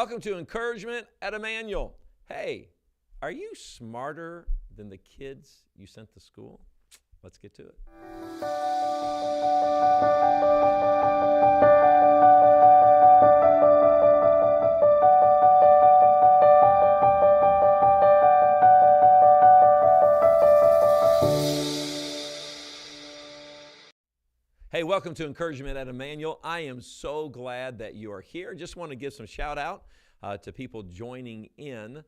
Welcome to Encouragement at Emmanuel. Hey, are you smarter than the kids you sent to school? Let's get to it. Hey, welcome to Encouragement at Emmanuel. I am so glad that you are here. Just want to give some shout out to people joining in.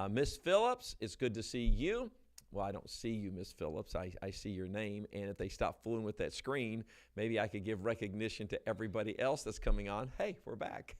Miss Phillips, it's good to see you. Well, I don't see you, Miss Phillips. I see your name, and if they stop fooling with that screen, maybe I could give recognition to everybody else that's coming on. Hey, we're back.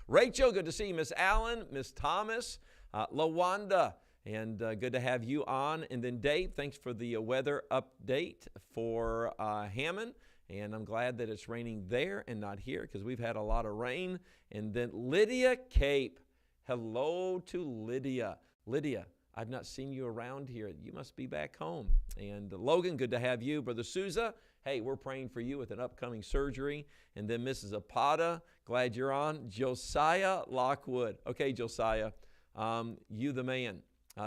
Rachel, good to see you. Miss Allen, Miss Thomas, LaWanda, and good to have you on. And then Dave, thanks for the weather update for Hammond. And I'm glad that it's raining there and not here because we've had a lot of rain. And then Lydia Cape. Hello to Lydia. Lydia, I've not seen you around here. You must be back home. And Logan, good to have you. Brother Souza, hey, we're praying for you with an upcoming surgery. And then Mrs. Apata, glad you're on. Josiah Lockwood. Okay, Josiah, you the man.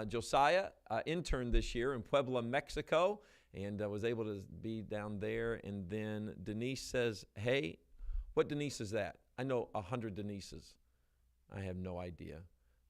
Josiah interned this year in Puebla, Mexico, and was able to be down there. And then Denise says, hey, what Denise is that? I know 100 Denises. I have no idea.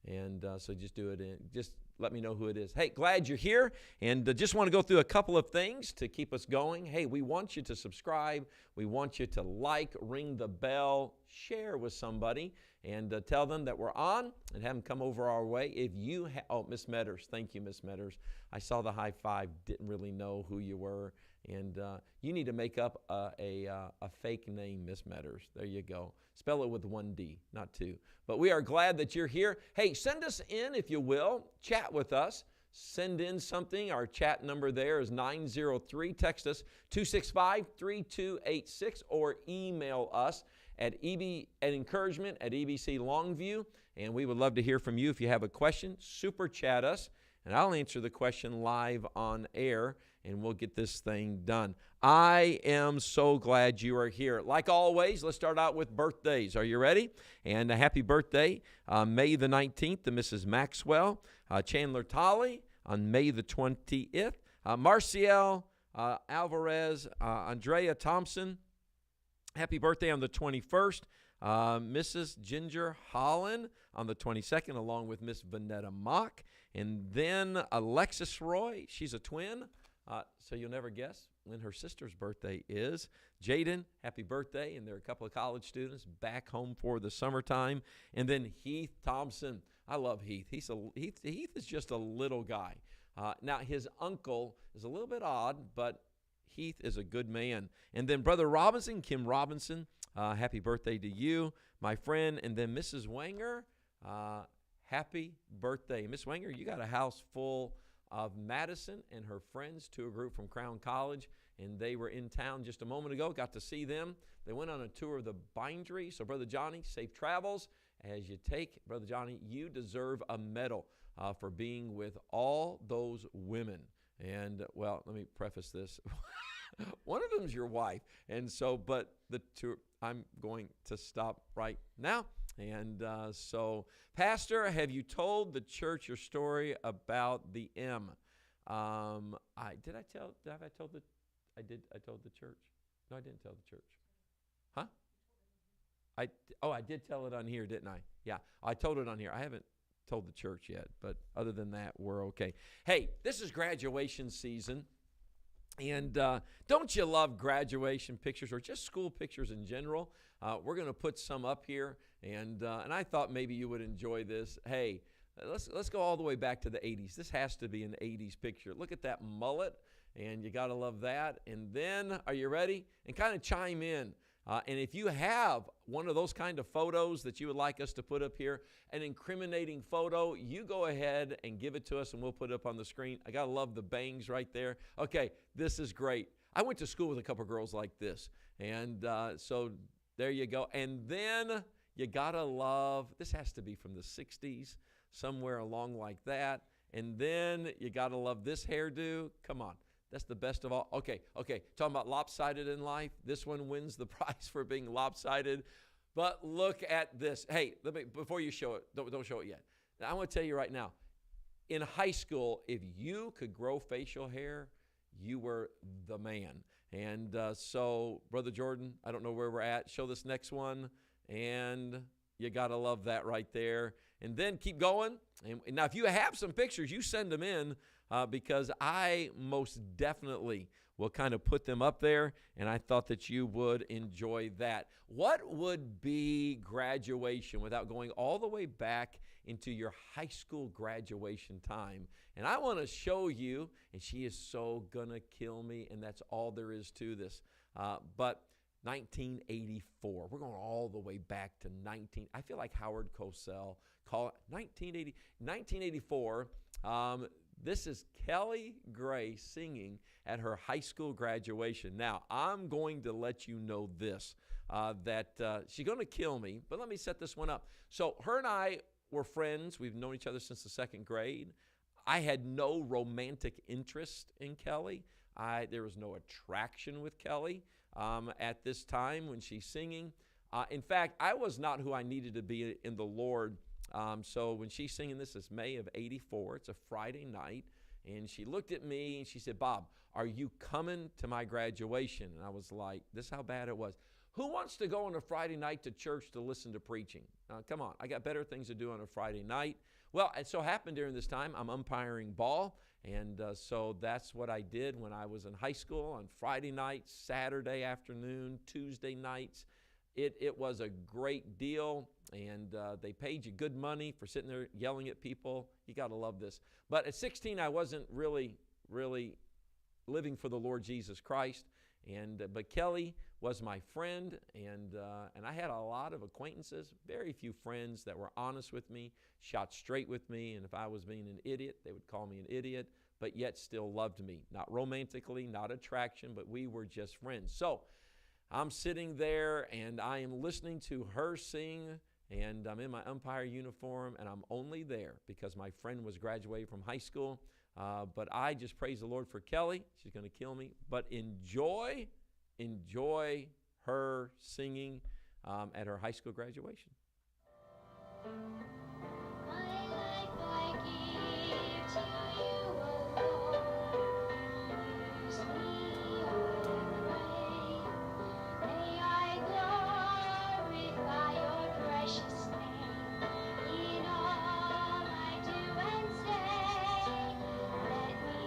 And so just do it. Just let me know who it is. Hey, glad you're here. And just want to go through a couple of things to keep us going. Hey, we want you to subscribe. We want you to like, ring the bell, share with somebody, and tell them that we're on and have them come over our way. If you oh, Miss Metters, thank you, Miss Metters. I saw the high five, didn't really know who you were. And you need to make up a fake name, Miss Metters. There you go. Spell it with one D, not two. But we are glad that you're here. Hey, send us in, if you will. Chat with us. Send in something. Our chat number there is 903. Text us 265-3286 or email us at encouragement at EBC Longview. And we would love to hear from you. If you have a question, super chat us. And I'll answer the question live on air, and we'll get this thing done. I am so glad you are here. Like always, let's start out with birthdays. Are you ready? And a happy birthday, May the 19th to Mrs. Maxwell, Chandler Tolley on May the 20th, Marciel Alvarez, Andrea Thompson, happy birthday on the 21st. Mrs. Ginger Holland on the 22nd, along with Miss Vanetta Mock. And then Alexis Roy, she's a twin, so you'll never guess when her sister's birthday is. Jaden, happy birthday. And there are a couple of college students back home for the summertime. And then Heath Thompson. I love Heath. Heath is just a little guy. Now, his uncle is a little bit odd, but Heath is a good man. And then Brother Robinson, Kim Robinson, happy birthday to you, my friend. And then Mrs. Wanger, happy birthday. Miss Wanger, you got a house full of Madison and her friends to a group from Crown College, and they were in town just a moment ago. Got to see them. They went on a tour of the bindery. So, Brother Johnny, safe travels as you take. Brother Johnny, you deserve a medal for being with all those women. And, well, let me preface this. One of them is your wife. And so, but the two, I'm going to stop right now. And so, Pastor, have you told the church your story about the M? I told the church. No, I didn't tell the church. Huh? I did tell it on here, didn't I? Yeah, I told it on here. I haven't told the church yet, but other than that, we're okay. Hey, this is graduation season. And don't you love graduation pictures or just school pictures in general? We're going to put some up here, and I thought maybe you would enjoy this. Hey, let's go all the way back to the 80s. This has to be an 80s picture. Look at that mullet, and you got to love that. And then, are you ready? And kind of chime in. And if you have one of those kind of photos that you would like us to put up here, an incriminating photo, you go ahead and give it to us and we'll put it up on the screen. I got to love the bangs right there. Okay, this is great. I went to school with a couple girls like this. And so there you go. And then you got to love, this has to be from the 60s, somewhere along like that. And then you got to love this hairdo. Come on. That's the best of all. Okay. Talking about lopsided in life. This one wins the prize for being lopsided. But look at this. Hey, before you show it, don't show it yet. Now, I want to tell you right now, in high school, if you could grow facial hair, you were the man. And so, Brother Jordan, I don't know where we're at. Show this next one. And you got to love that right there. And then keep going. And now, if you have some pictures, you send them in because I most definitely will kind of put them up there. And I thought that you would enjoy that. What would be graduation without going all the way back into your high school graduation time? And I want to show you, and she is so going to kill me, and that's all there is to this. But 1984. We're going all the way back to I feel like Howard Cosell. Call it 1984. This is Kelly Gray singing at her high school graduation. Now, I'm going to let you know this, that she's going to kill me, but let me set this one up. So her and I were friends. We've known each other since the second grade. I had no romantic interest in Kelly. There was no attraction with Kelly at this time when she's singing. In fact, I was not who I needed to be in the Lord. So when she's singing, this is May of 84. It's a Friday night. And she looked at me and she said, Bob, are you coming to my graduation? And I was like, this is how bad it was. Who wants to go on a Friday night to church to listen to preaching? Come on, I got better things to do on a Friday night. Well, it so happened during this time, I'm umpiring ball. And so that's what I did when I was in high school on Friday nights, Saturday afternoon, Tuesday nights. It was a great deal, and they paid you good money for sitting there yelling at people. You got to love this. But at 16, I wasn't really living for the Lord Jesus Christ. But Kelly was my friend, and I had a lot of acquaintances, very few friends that were honest with me, shot straight with me, and if I was being an idiot, they would call me an idiot, but yet still loved me. Not romantically, not attraction, but we were just friends. So I'm sitting there, and I am listening to her sing, and I'm in my umpire uniform, and I'm only there because my friend was graduating from high school. But I just praise the Lord for Kelly. She's going to kill me. But enjoy her singing at her high school graduation.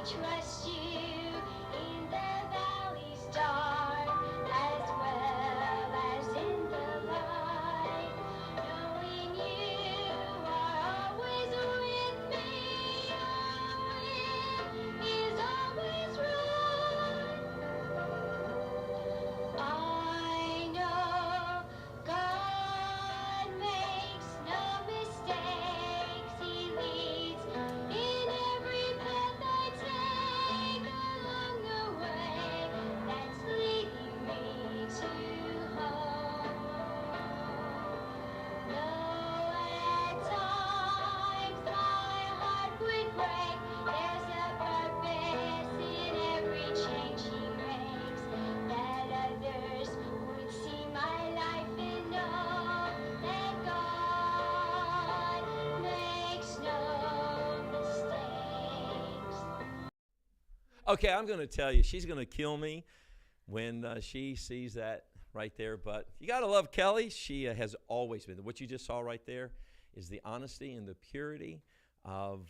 Trust you in the valley's dark as well as in the light, knowing you are always with me. Your will is always right. I know God makes no mistakes. He leads in every path I take along the way that's leading me to home. Though at times my heart would break, there's a purpose in every change He makes, that others would see my life and know that God makes no mistakes. Okay, I'm going to tell you, she's going to kill me when she sees that right there. But you got to love Kelly. She has always been. What you just saw right there is the honesty and the purity of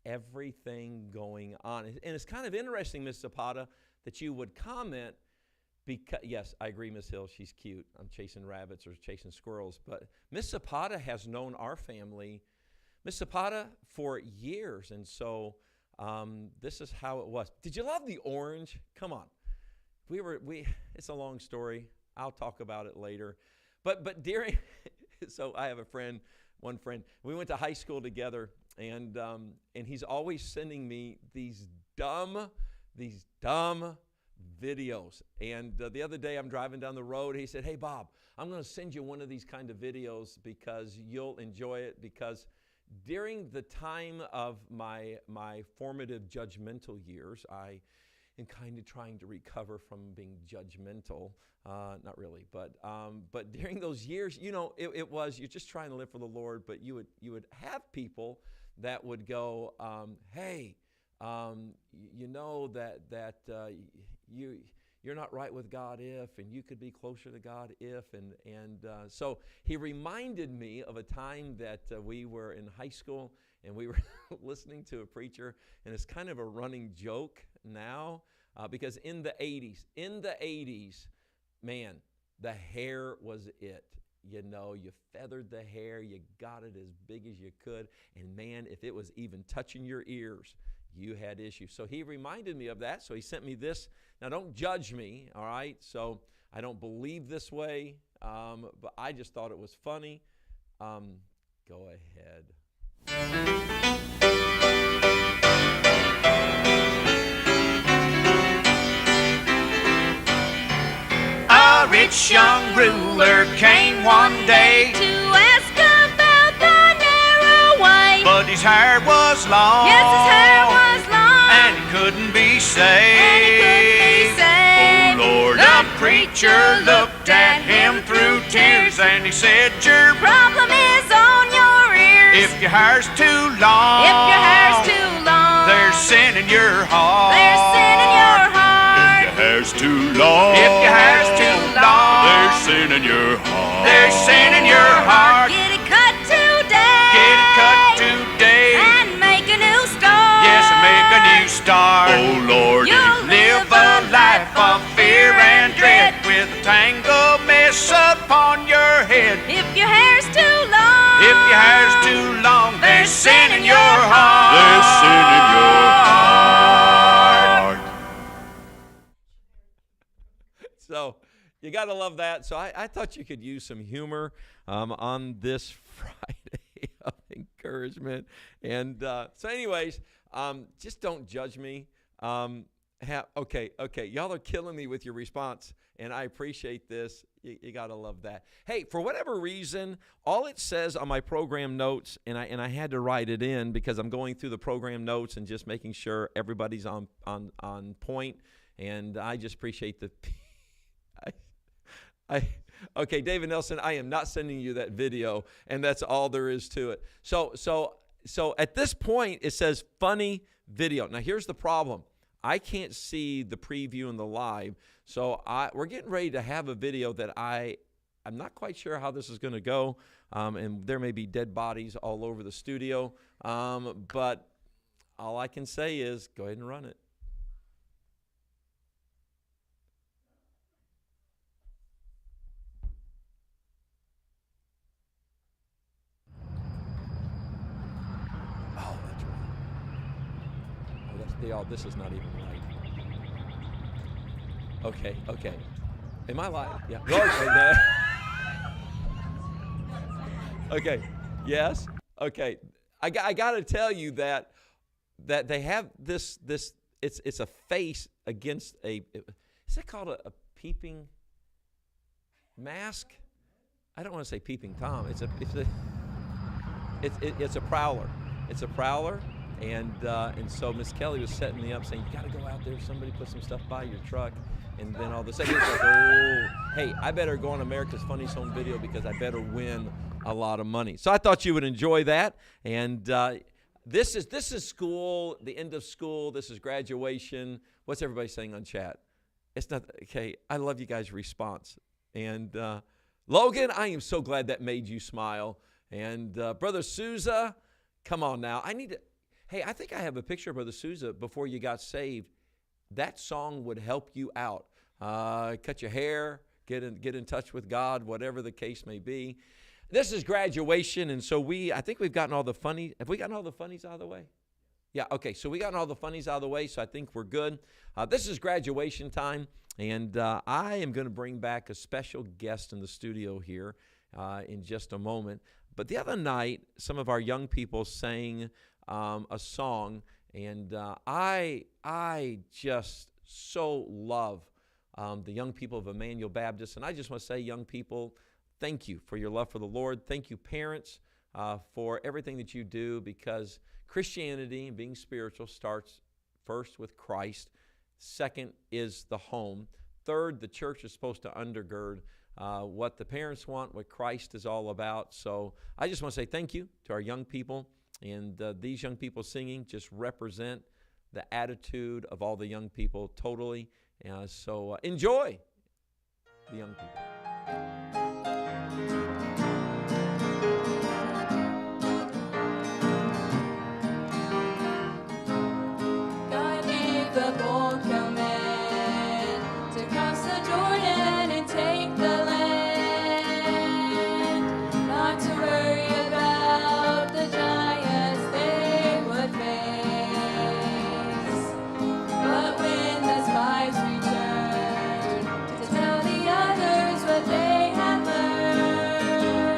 everything going on. And it's kind of interesting, Miss Zapata, that you would comment because, yes, I agree, Miss Hill, she's cute. I'm chasing rabbits or chasing squirrels. But Miss Zapata has known our family, Miss Zapata, for years. And so this is how it was. Did you love the orange? Come on. It's a long story. I'll talk about it later. But during, so I have one friend. We went to high school together, and he's always sending me these dumb videos. And the other day I'm driving down the road. He said, "Hey Bob, I'm going to send you one of these kind of videos because you'll enjoy it." Because during the time of my formative judgmental years, and kind of trying to recover from being judgmental. Not really, but during those years, it was, you're just trying to live for the Lord, but you would have people that would go, hey, you know that you're not right with God if, and you could be closer to God if, and so he reminded me of a time that we were in high school, and we were listening to a preacher, and it's kind of a running joke now, because in the 80s, man, the hair was it. You feathered the hair, you got it as big as you could, and man, if it was even touching your ears, you had issues. So he reminded me of that, so he sent me this. Now, don't judge me, all right? So I don't believe this way, but I just thought it was funny. Go ahead. A rich young ruler came one day To ask about the narrow way. but his hair was long. Yes, his hair was long. And he couldn't be saved. And he couldn't be saved. Oh Lord, The the preacher looked at him through tears, and he said, your Problem is on your ears. if your hair's too long, If your hair's too long, there's sin in your heart. there's sin in your heart. If your hair's too long, if your hair's too long, there's sin in your heart. There's sin in your heart. Get it cut today. Get it cut today. And make a new start. Yes, make a new start. Oh Lord, You'll live a life of fear and dread with a tangled mess upon your head. If your hair's too long, If your hair's too long, there's sin in your heart. There's sin in your heart. So you got to love that. So I thought you could use some humor on this Friday of encouragement. And so anyways, just don't judge me. Okay. Y'all are killing me with your response, and I appreciate this. You got to love that. Hey, for whatever reason, all it says on my program notes, and I had to write it in because I'm going through the program notes and just making sure everybody's on point, and I just appreciate the okay, David Nelson, I am not sending you that video, and that's all there is to it. So at this point, it says funny video. Now, here's the problem. I can't see the preview and the live, so we're getting ready to have a video that I'm not quite sure how this is going to go, and there may be dead bodies all over the studio, but all I can say is go ahead and run it. Oh, that's right. Oh, this is not even right. Okay. Am I live? Yeah. Okay. Yes. Okay. I got to tell you that they have this. It's a face against a. Is it called a peeping mask? I don't want to say peeping Tom. It's a prowler. It's a prowler. And so Miss Kelly was setting me up saying, you got to go out there, somebody put some stuff by your truck. And then all of a sudden it's like, oh, hey, I better go on America's Funniest Home Video because I better win a lot of money. So I thought you would enjoy that. And this is school, the end of school. This is graduation. What's everybody saying on chat? It's not, okay, I love you guys' response. And Logan, I am so glad that made you smile. And Brother Souza, come on now. Hey, I think I have a picture of Brother Souza before you got saved. That song would help you out. Cut your hair, get in touch with God, whatever the case may be. This is graduation, and so I think we've gotten all the funny. Have we gotten all the funnies out of the way? Yeah, okay, so we gotten all the funnies out of the way, so I think we're good. This is graduation time, and I am going to bring back a special guest in the studio here in just a moment. But the other night, some of our young people sang a song, and I just so love the young people of Emmanuel Baptist, and I just want to say, young people, thank you for your love for the Lord. Thank you, parents, for everything that you do, because Christianity and being spiritual starts first with Christ. Second is the home. Third, the church is supposed to undergird what the parents want, what Christ is all about. So I just want to say thank you to our young people. And these young people singing just represent the attitude of all the young people totally. So enjoy the young people. God gave the bold command to cross the Jordan and take the land, not to worry about the giants they would face. But when the spies returned to tell the others what they had learned,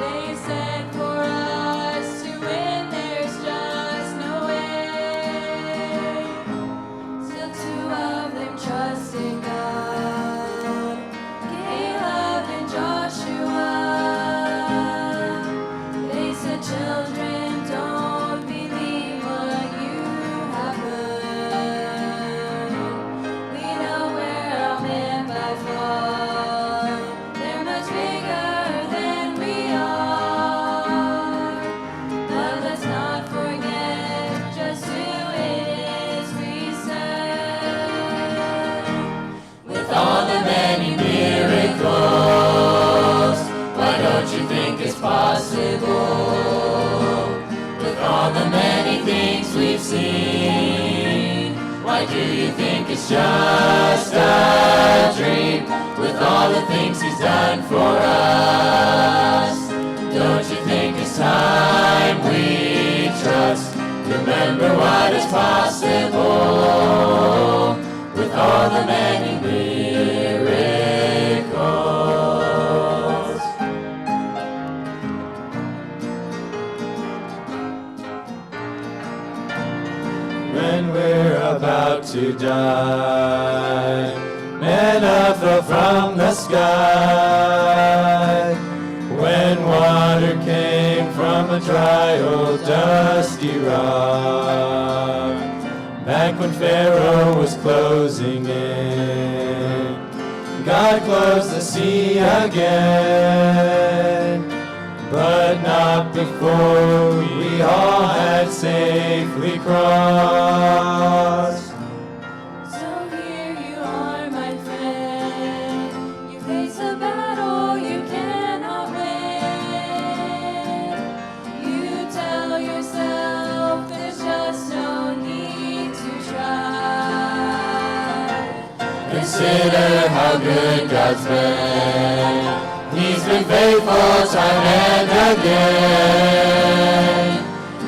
they said, for us to win, there's just no way. Still two of them trusted God, Caleb and Joshua. They said, children, don't believe what you have heard. We know we're all men by far. They're much bigger than we are. But let's not forget just who it is we serve. With all the many miracles, why don't you think it's possible? With all the many things we've seen, why do you think it's just a dream? With all the things he's done for us, don't you think it's time we trust? Remember what is possible with all the many miracles. When we're about to die, manna fell from the sky. When water came from a dry old dusty rock. Back when Pharaoh was closing in, God closed the sea again. But not before we all had safely crossed. So here you are, my friend. You face a battle you cannot win. You tell yourself there's just no need to try. Consider how good God's been. He's been faithful time and again.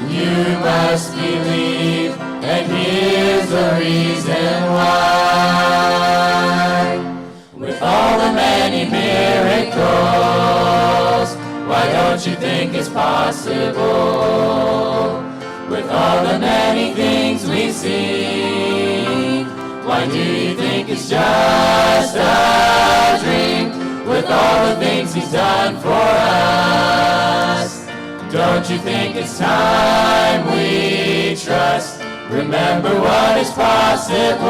You must believe, and here's the reason why. With all the many miracles, why don't you think it's possible? With all the many things we've seen, why do you think it's just a dream? With all the things he's done for us, don't you think it's time we trust? Remember what is possible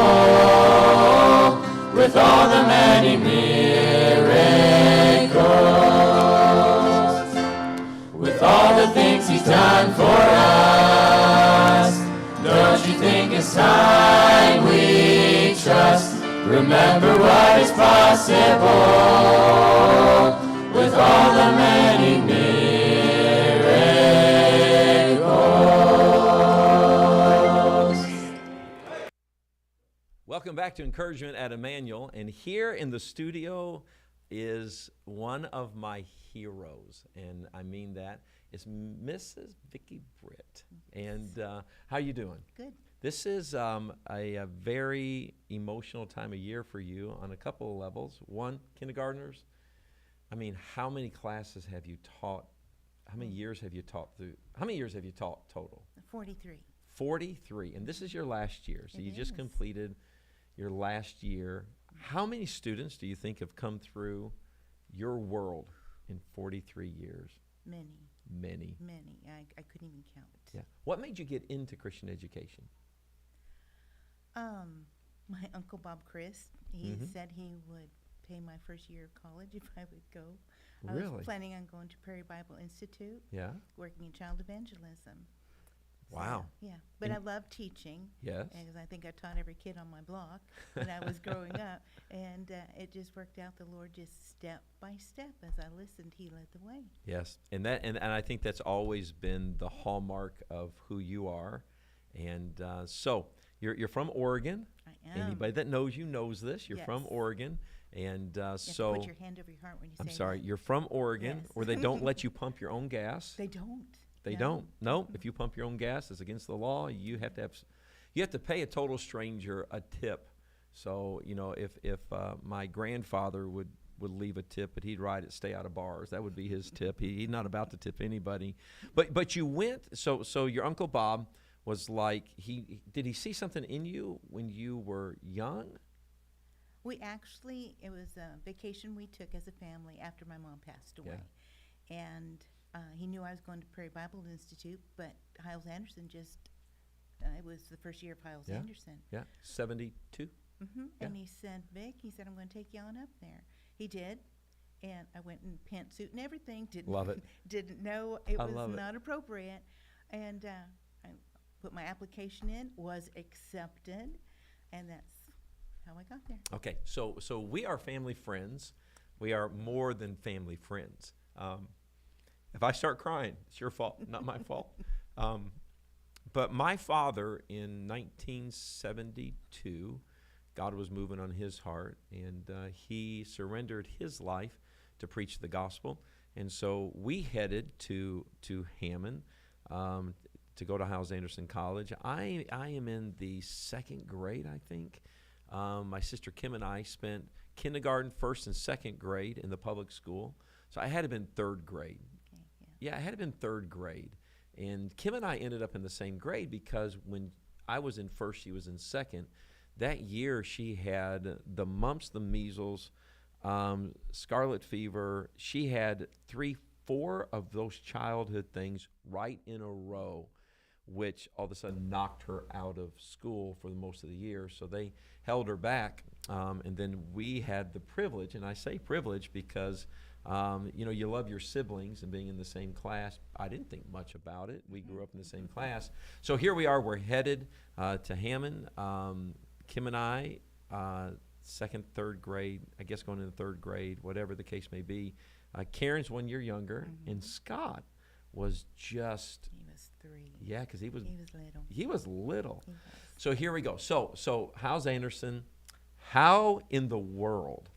with all the many miracles. With all the things he's done for us, don't you think it's time we trust? Remember what is possible with all the many miracles. Welcome back to Encouragement at Emmanuel. And here in the studio is one of my heroes. And I mean that. It's Mrs. Vicky Britt. And how you doing? Good. This is a very emotional time of year for you on a couple of levels. One, kindergartners. I mean, how many classes have you taught? How many years have you taught through? How many years have you taught total? 43. 43. And this is your last year. So It you just is. completed your last year. How many students do you think have come through your world in 43 years? Many. Many. I couldn't even count. Yeah. What made you get into Christian education? My Uncle Bob Chris, he Mhm. said he would pay my first year of college if I would go. I Really? was planning on going to Prairie Bible Institute, Yeah. working in child evangelism. Wow. So, yeah, but And- I love teaching. Yes. Because I think I taught every kid on my block when I was growing up. And it just worked out. The Lord just step by step, as I listened, he led the way. Yes, and I think that's always been the hallmark of who you are, and so you're from Oregon. I am. Anybody that knows you knows this. You're from Yes. Oregon, and You have to so put your hand over your heart when you I'm say sorry, that. you're from Oregon, Yes. where they don't let you pump your own gas. They don't. They No. don't. No, if you pump your own gas, it's against the law. You have to pay a total stranger a tip. So if my grandfather would leave a tip, but he'd write it, "Stay out of bars." That would be his tip. He's not about to tip anybody. But you went. So your Uncle Bob was like, did he see something in you when you were young? It was a vacation we took as a family after my mom passed away. And he knew I was going to Prairie Bible Institute, but Hiles Anderson it was the first year of Hiles Yeah. Anderson. Yeah, 72. Yeah. And he said, Vic, I'm going to take you on up there. He did. And I went in pantsuit and everything. Love it. Didn't know it I was love it. not appropriate. And I put my application in, was accepted, and that's how I got there. Okay, so we are family friends. We are more than family friends. If I start crying, it's your fault, not my fault. But my father in 1972, God was moving on his heart, and he surrendered his life to preach the gospel. And so we headed to Hammond to go to Hiles Anderson College. I am in the second grade, I think. My sister Kim and I spent kindergarten, first and second grade in the public school. So I had to have been third grade. Okay, Yeah, I had to have been third grade. And Kim and I ended up in the same grade because when I was in first, she was in second. That year, she had the mumps, the measles, scarlet fever. She had 3-4 of those childhood things right in a row, which all of a sudden knocked her out of school for the most of the year. So they held her back. And then we had the privilege, and I say privilege because you love your siblings and being in the same class. I didn't think much about it. We grew up in the same class. So here we are. We're headed to Hammond. Kim and I, second, third grade, I guess going into third grade, whatever the case may be. Karen's 1 year younger, and Scott was just, He was 3. yeah, because he was little. he was little. He was. So here we go. So Hiles Anderson, how in the world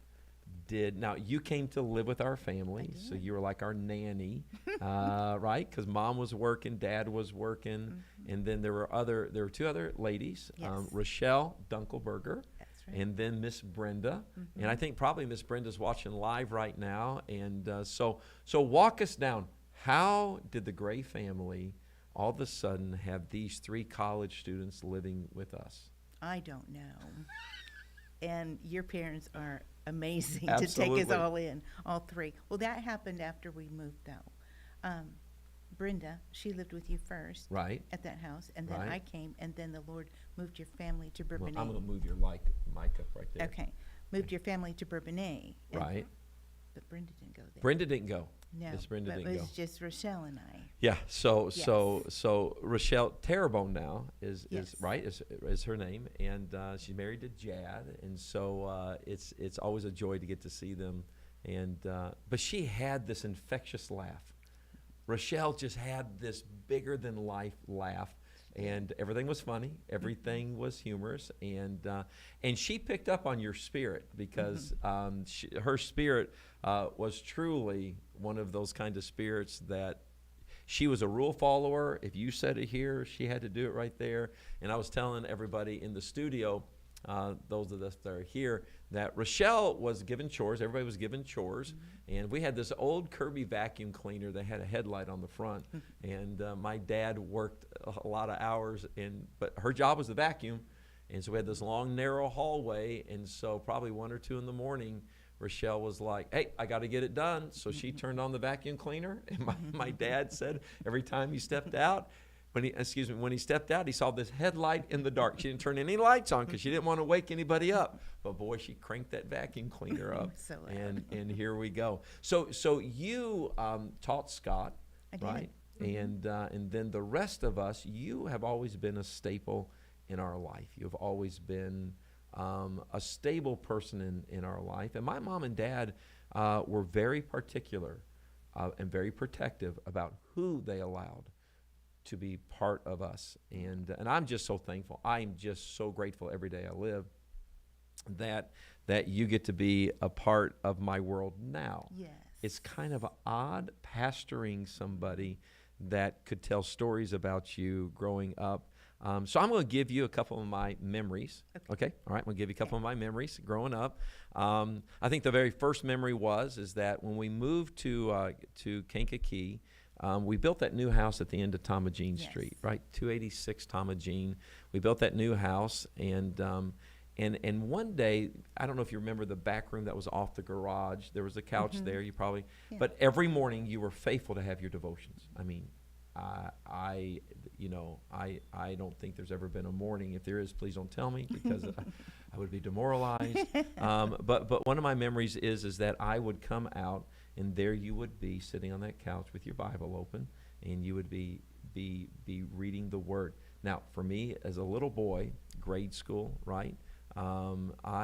now you came to live with our family, so you were like our nanny, right? Because mom was working, dad was working, and then there were 2 other ladies, Yes. Rochelle Dunkelberger, That's right. and then Miss Brenda, and I think probably Miss Brenda's watching live right now, and so walk us down. How did the Gray family all of a sudden have these 3 college students living with us? I don't know. And your parents are amazing Absolutely. to take us all in, all 3. Well, that happened after we moved, though. Brenda, she lived with you first Right. at that house, and then Right. I came, and then the Lord moved your family to Well, Bourbonnais. I'm going to move your mic up right there. Okay, moved your family to Bourbonnais. and- Right. But Brenda didn't go there. Brenda didn't go. No, Miss Brenda but didn't it go. was just Rochelle and I. Yeah. So Rochelle Terrebonne now is Yes. right is her name, and she's married to Jad, and so it's always a joy to get to see them. And but she had this infectious laugh. Rochelle just had this bigger than life laugh, and everything was funny, everything was humorous, and she picked up on your spirit because her spirit was truly one of those kind of spirits that she was a rule follower. If you said it here, she had to do it right there. And I was telling everybody in the studio, those of us that are here, that Rochelle was given chores. Everybody was given chores. And we had this old Kirby vacuum cleaner that had a headlight on the front. And my dad worked a lot of hours, but her job was the vacuum. And so we had this long, narrow hallway. And so probably 1 or 2 in the morning, Rochelle was like, hey, I got to get it done. So she turned on the vacuum cleaner. And my dad said every time he stepped out, when he stepped out, he saw this headlight in the dark. She didn't turn any lights on because she didn't want to wake anybody up. But boy, she cranked that vacuum cleaner up, So loud. and here we go. So you taught Scott, I did. right? And then the rest of us, you have always been a staple in our life. You have always been a stable person in our life. And my mom and dad were very particular and very protective about who they allowed to be part of us. And I'm just so thankful. I'm just so grateful every day I live that you get to be a part of my world now. Yes. It's kind of odd pastoring somebody that could tell stories about you growing up. So I'm going to give you a couple of my memories. Okay? All right, I'm going to give you a couple of my memories growing up. I think the very first memory is that when we moved to Kankakee, we built that new house at the end of Tomagene Street, right? 286 Tomagene. We built that new house, and one day, I don't know if you remember the back room that was off the garage. There was a couch there. You probably, but every morning you were faithful to have your devotions. I mean, I don't think there's ever been a morning. If there is, please don't tell me, because I would be demoralized. But one of my memories is that I would come out, and there you would be sitting on that couch with your Bible open, and you would be reading the Word. Now, for me, as a little boy, grade school, right? I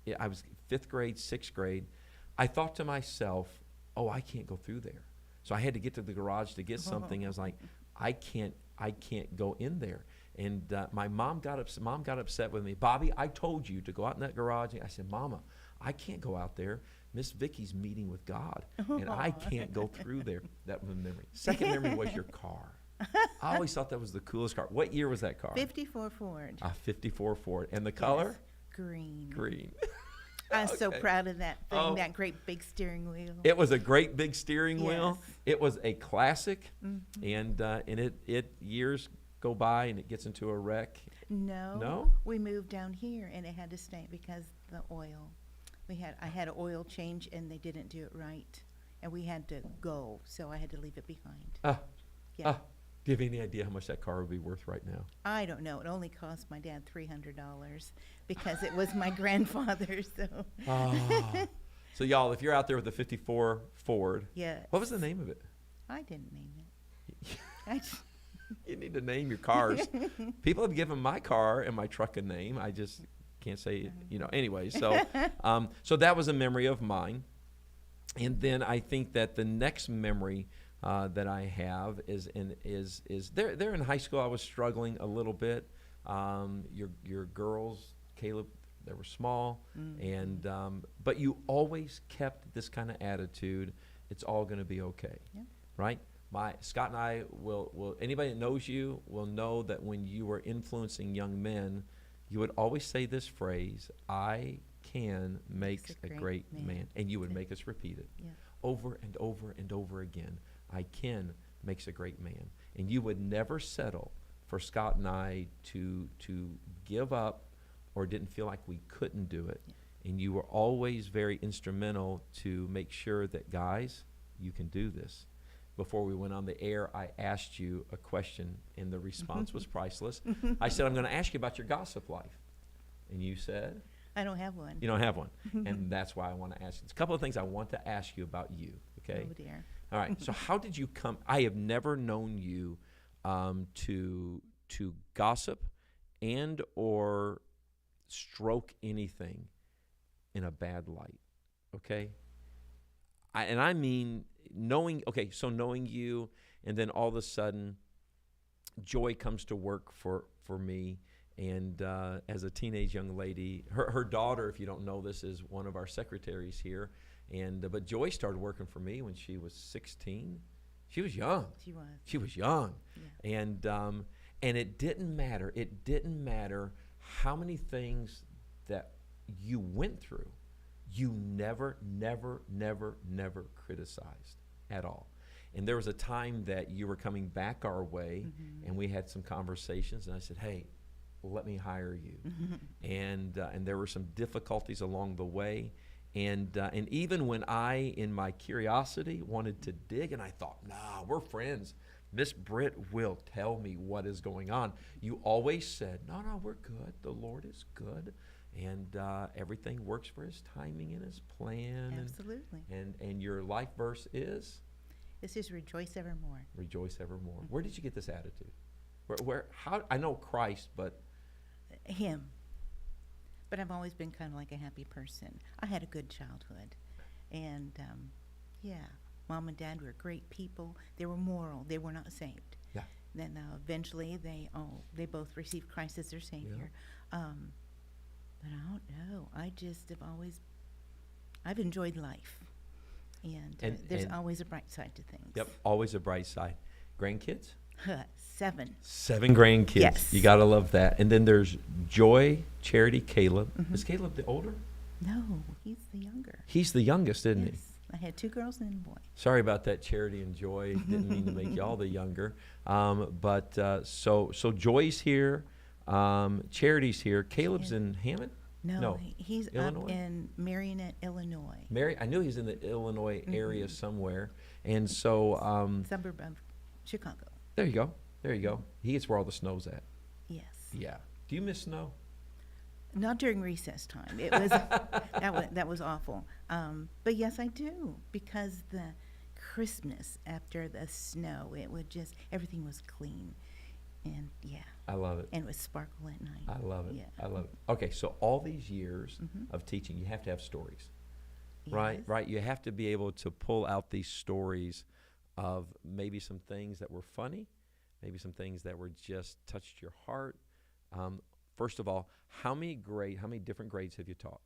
was 5th grade, 6th grade. I thought to myself, oh, I can't go through there. So I had to get to the garage to get something. I was like, I can't go in there. And my mom got upset with me. Bobby, I told you to go out in that garage. And I said, Mama, I can't go out there. Miss Vicky's meeting with God, and I can't go through there. That was a memory. Second memory was your car. I always thought that was the coolest car. What year was that car? 54 Ford. A 54 Ford. And the color? Yes. Green. Green. I'm so proud of that thing, Oh. that great big steering wheel. It was a great big steering wheel. Yes. It was a classic, and it years go by and it gets into a wreck. No. No? We moved down here, and it had to stay because the oil. I had an oil change, and they didn't do it right, and we had to go, so I had to leave it behind. Yeah. Do you have any idea how much that car would be worth right now? I don't know. It only cost my dad $300 because it was my grandfather's. So. So y'all, if you're out there with the 54 Ford, Yes. what was the name of it? I didn't name it. I just, You need to name your cars. People have given my car and my truck a name. I just can't say, anyway. So, so that was a memory of mine. And then I think that the next memory that I have is there in high school. I was struggling a little bit. Your girls, Caleb, they were small, and but you always kept this kind of attitude. It's all going to be okay, right? Scott and I will anybody that knows you will know that when you were influencing young men, you would always say this phrase, I can make a great man. And you would make us repeat it over and over and over again. I can makes a great man. And you would never settle for Scott and I to give up or didn't feel like we couldn't do it. And you were always very instrumental to make sure that, guys, you can do this. Before we went on the air, I asked you a question, and the response was priceless. I said, I'm going to ask you about your gossip life. And you said? I don't have one. You don't have one. And that's why I want to ask you. There's a couple of things I want to ask you about you, okay? Oh, dear. All right. So how did you come? I have never known you to gossip and or stroke anything in a bad light, okay? I mean knowing you, and then all of a sudden Joy comes to work for me, and as a teenage young lady, her daughter, if you don't know this, is one of our secretaries here, and but Joy started working for me when she was 16. She was young. She was young. Yeah. And it didn't matter how many things that you went through. You never criticized at all. And there was a time that you were coming back our way, and we had some conversations, and I said, hey, let me hire you. And there were some difficulties along the way. And even when I, in my curiosity, wanted to dig, and I thought, nah, we're friends. Miss Britt will tell me what is going on. You always said, no, we're good. The Lord is good. And everything works for his timing and his plan. Absolutely. And your life verse is? This is rejoice evermore. Rejoice evermore. Mm-hmm. Where did you get this attitude? How? I know Christ, but... Him. But I've always been kind of like a happy person. I had a good childhood. And, Mom and Dad were great people. They were moral. They were not saved. Yeah. Then eventually they both received Christ as their Savior. Yeah. But I don't know. I've enjoyed life. And there's always a bright side to things. Yep, always a bright side. Grandkids? 7. 7 grandkids. Yes. You got to love that. And then there's Joy, Charity, Caleb. Mm-hmm. Is Caleb the older? No, he's the younger. He's the youngest, isn't he? I had 2 girls and a boy. Sorry about that, Charity and Joy. Didn't mean to make y'all the younger. So Joy's here. Charity's here. Caleb's in Hammond? No, he's Illinois? Up in Marionette, Illinois. I knew he's in the Illinois area somewhere. And so... suburb of Chicago. There you go. He's where all the snow's at. Yes. Yeah. Do you miss snow? Not during recess time. It was that was awful. But yes, I do, because the crispness after the snow, everything was clean, and I love it. And it would sparkle at night. I love it. Yeah. I love it. Okay, so all these years of teaching, you have to have stories, yes. Right. You have to be able to pull out these stories of maybe some things that were funny, maybe some things that were just touched your heart. First of all, how many different grades have you taught?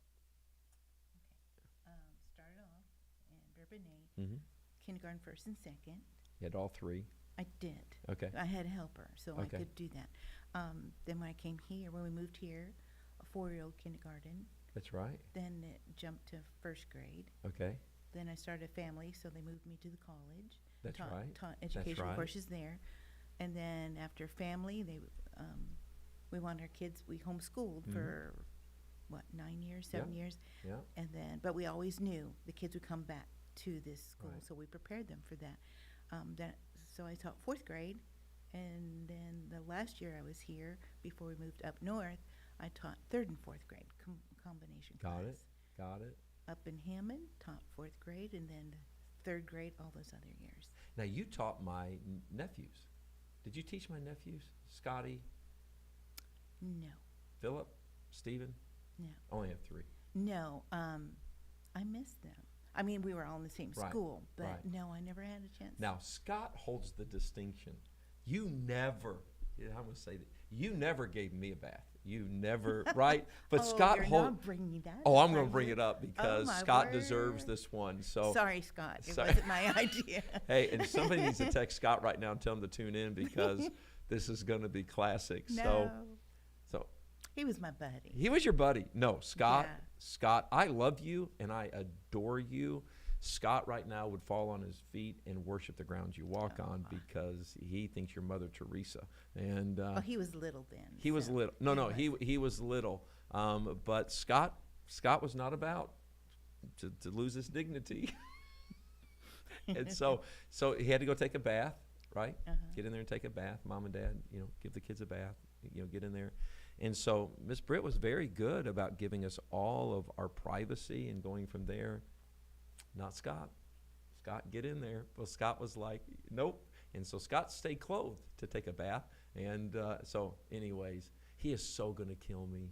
Started off in Bourbonnais, kindergarten, 1st and 2nd. You had all 3? I did. Okay. I had a helper, so I could do that. Then when I came here, when we moved here, a 4-year-old kindergarten. That's right. Then it jumped to 1st grade. Okay. Then I started a family, so they moved me to the college. That's right. Taught educational courses there. And then after family, we wanted our kids, we homeschooled for, 9 years, 7 years? Yeah. And then, but we always knew the kids would come back to this school, so we prepared them for that. So I taught 4th grade, and then the last year I was here, before we moved up north, I taught 3rd and 4th grade combination class. Got it. Up in Hammond, taught 4th grade, and then 3rd grade, all those other years. Now, you taught my nephews. Did you teach my nephews? Scotty? No. Philip? Stephen? No. Only have 3. No. I missed them. I mean, we were all in the same school, but no, I never had a chance. Now, Scott holds the distinction. You never, I'm going to say that, you never gave me a bath. You never, right? But Scott holds. Not bringing that Oh, up, I'm going to bring it up because Scott deserves this one. So sorry, Scott. It wasn't my idea. Hey, and somebody needs to text Scott right now and tell him to tune in because this is going to be classic. No. So he was my buddy. He was your buddy. No, Scott. Yeah. Scott, I love you and I adore you. Scott right now would fall on his feet and worship the ground you walk on because he thinks you're Mother Teresa. And well, he was little then. He was little. No, he was little. But Scott was not about to lose his dignity. And so he had to go take a bath, right? Get in there and take a bath. Mom and Dad, give the kids a bath. Get in there. And so Miss Britt was very good about giving us all of our privacy and going from there. Not Scott. Scott, get in there. Well, Scott was like, nope. And so Scott stayed clothed to take a bath. And so anyways, he is so going to kill me.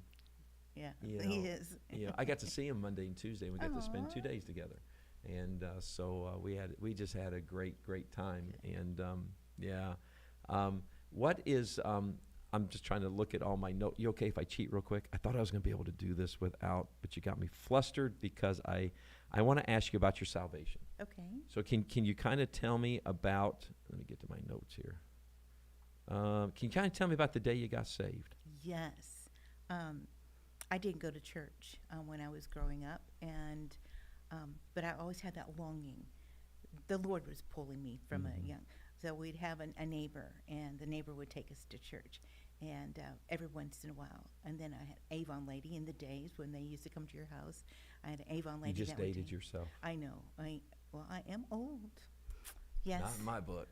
Yeah, he is. I got to see him Monday and Tuesday. And we got to spend 2 days together. And so we just had a great time. And what is I'm just trying to look at all my notes. You okay if I cheat real quick? I thought I was going to be able to do this without, but you got me flustered because I want to ask you about your salvation. Okay. So can you kind of tell me about, let me get to my notes here. Can you kind of tell me about the day you got saved? Yes. I didn't go to church when I was growing up, and but I always had that longing. The Lord was pulling me from a young, so we'd have a neighbor, and the neighbor would take us to church. And every once in a while. And then I had Avon lady in the days when they used to come to your house. I had an Avon lady. You just dated yourself. I know. I am old. Yes. Not in my book.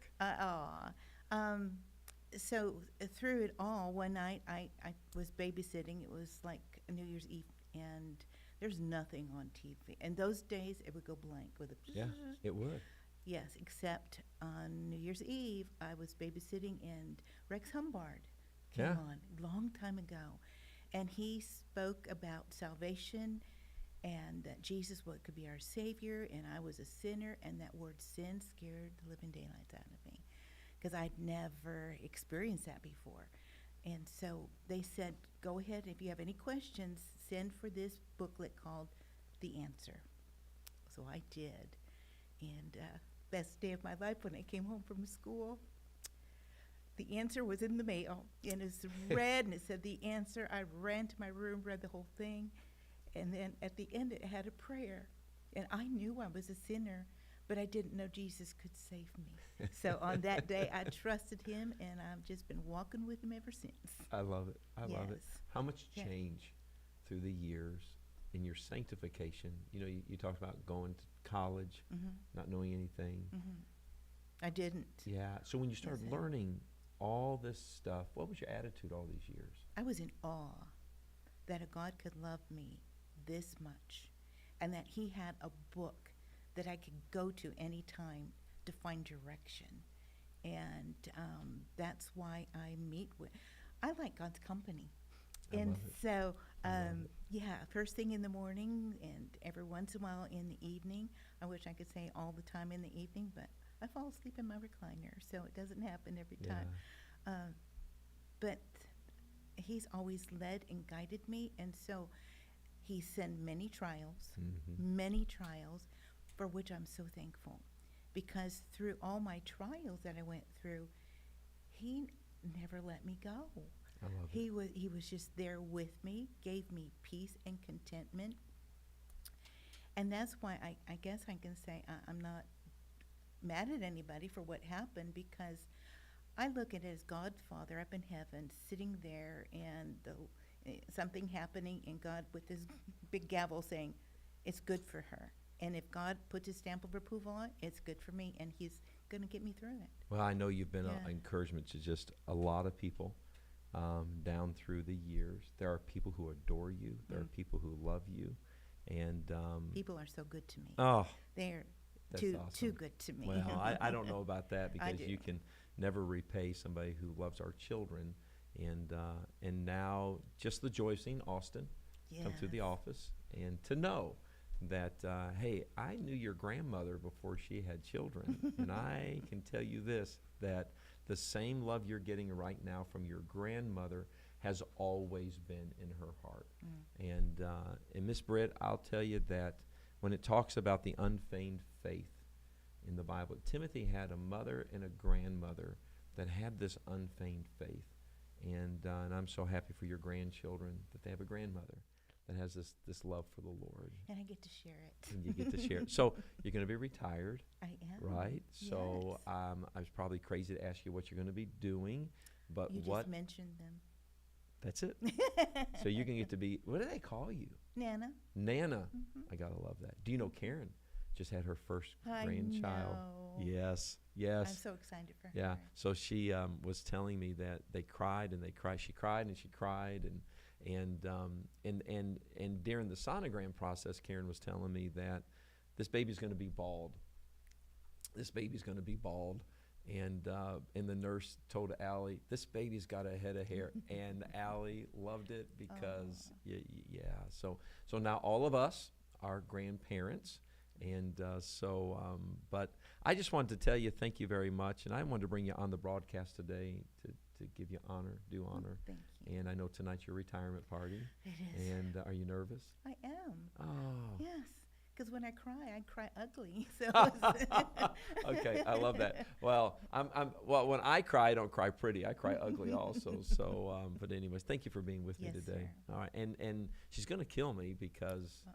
So through it all, one night I was babysitting. It was like New Year's Eve, and there's nothing on TV. And those days, it would go blank with a Yeah, it would. yes, except on New Year's Eve, I was babysitting, and Rex Humbard came Yeah. on a long time ago. And he spoke about salvation and that Jesus could be our Savior, and I was a sinner, and that word sin scared the living daylights out of me because I'd never experienced that before. And so they said, go ahead, if you have any questions, send for this booklet called The Answer. So I did. And best day of my life when I came home from school. The answer was in the mail, and it's red, and it said the answer. I ran to my room, read the whole thing, and then at the end it had a prayer. And I knew I was a sinner, but I didn't know Jesus could save me. So on that day, I trusted him, and I've just been walking with him ever since. I love it. I love it. Yes. How much Yeah. change through the years in your sanctification? You know, you talked about going to college, not knowing anything. I didn't. Yeah. So when you started That's it. learning all this stuff, what was your attitude all these years? I was in awe that a God could love me this much, and that he had a book that I could go to any time to find direction. And that's why I meet with, I like God's company. I And love it. so, I love it. yeah, first thing in the morning and every once in a while in the evening. I wish I could say all the time in the evening, but I fall asleep in my recliner, so it doesn't happen every time. But he's always led and guided me, and so he sent many trials, for which I'm so thankful. Because through all my trials that I went through, he never let me go. I love it. He was just there with me, gave me peace and contentment. And that's why I guess I can say I'm not mad at anybody for what happened, because I look at it as God Father up in heaven, sitting there, and something happening, and God with his big gavel saying, it's good for her. And if God puts his stamp of approval on it, it's good for me, and he's going to get me through it. Well, I know you've been Yeah. an encouragement to just a lot of people down through the years. There are people who adore you. There are people who love you. And People are so good to me. oh, They're that's too awesome. good to me. Well, I don't know about that, because do. you can never repay somebody who loves our children. And now just the joy of seeing Austin come through the Yes. office, and to know that, hey, I knew your grandmother before she had children. And I can tell you this, that the same love you're getting right now from your grandmother has always been in her heart. And Miss Britt, I'll tell you that when it talks about the unfeigned faith in the Bible, Timothy had a mother and a grandmother that had this unfeigned faith. And I'm so happy for your grandchildren that they have a grandmother that has this love for the Lord. And I get to share it. And you get to share it. So you're going to be retired, I am. right? So Yes. I was probably crazy to ask you what you're going to be doing, but You what? just mentioned them. That's it. So you're going to get to be, what do they call you? Nana. Nana. I got to love that. Do you know Karen just had her first I grandchild? know. Yes, I'm yes. so excited for her. Yeah. So she was telling me that they cried and they cried. She cried and she cried, and during the sonogram process, Karen was telling me that this baby's going to be bald. This baby's going to be bald. And the nurse told Allie, this baby's got a head of hair. And Allie loved it because, So now all of us are grandparents. And but I just wanted to tell you thank you very much. And I wanted to bring you on the broadcast today to give you honor, due honor. Thank you. And I know tonight's your retirement party. It is. And are you nervous? I am. Oh. Yes. Because when I cry ugly. So Okay, I love that. Well, well, when I cry, I don't cry pretty. I cry ugly also. So, but anyways, thank you for being with me Yes, today. sir. All right, and she's gonna kill me because, Uh-oh.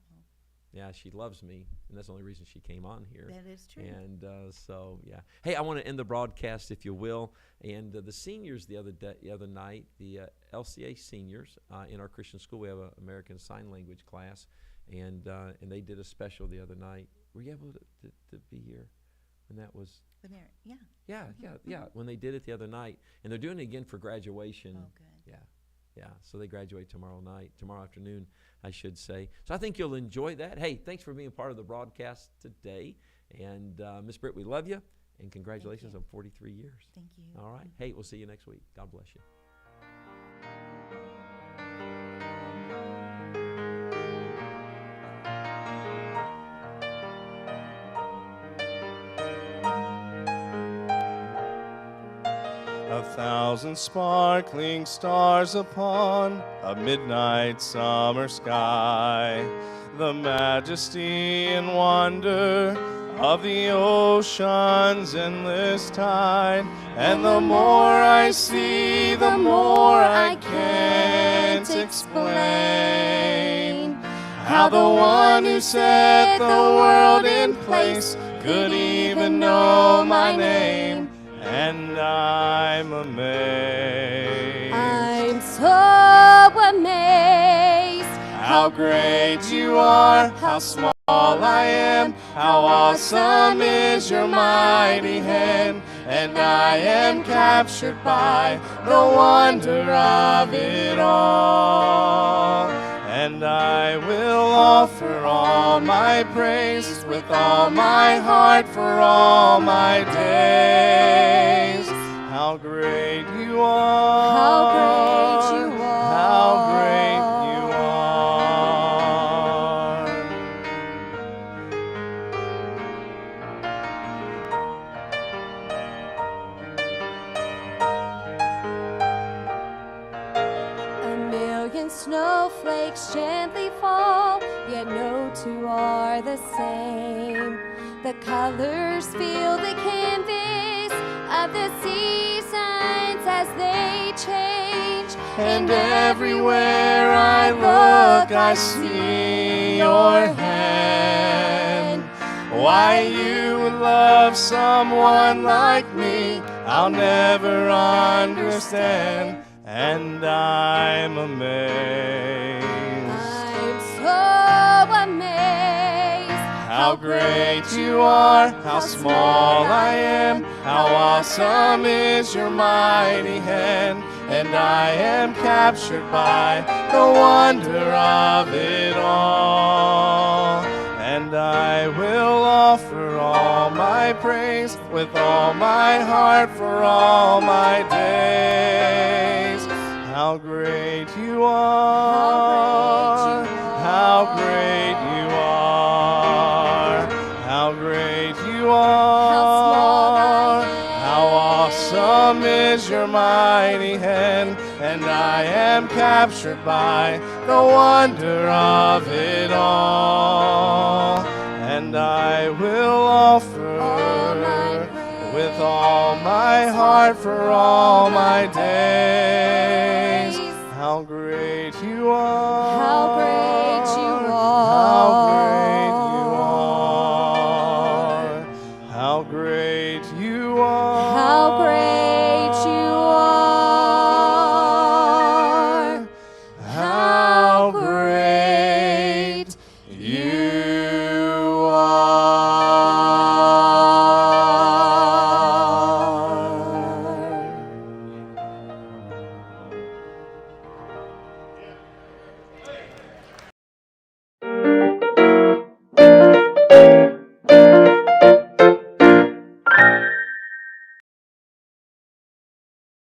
yeah, she loves me, and that's the only reason she came on here. That is true. And so, yeah. Hey, I want to end the broadcast, if you will. And the seniors the other night, the LCA seniors in our Christian school, we have an American Sign Language class, and they did a special the other night. Were you able to be here? And that was When they're, yeah. Yeah. When they did it the other night, and they're doing it again for graduation. Oh, good. Yeah. So they graduate tomorrow afternoon, I should say. So I think you'll enjoy that. Hey, thanks for being part of the broadcast today. And Miss Britt, we love you, and congratulations on 43 years. Thank you. All right. Hey, we'll see you next week. God bless you. A thousand sparkling stars upon a midnight summer sky. The majesty and wonder of the ocean's endless tide. And the more I see, the more I can't explain how the one who set the world in place could even know my name. And I'm amazed. I'm so amazed. How great you are, how small I am, how awesome is your mighty hand. And I am captured by the wonder of it all. And I will offer all my praise with all my heart for all my days. How great you are. How great you are. How great you A million snowflakes gently fall, yet no two are the same. The colors fill the canvas of the seasons as they change. And everywhere I look, I see your hand. Why you would love someone like me, I'll never understand. And I'm amazed. I'm so amazed. How great you are, how small I am, how awesome is your mighty hand. And I am captured by the wonder of it all. And I will offer all my praise with all my heart for all my days. How great you are, how great you are, how great you are, how awesome is your mighty hand. And I am captured by the wonder of it all. And I will offer with all my heart for all my days.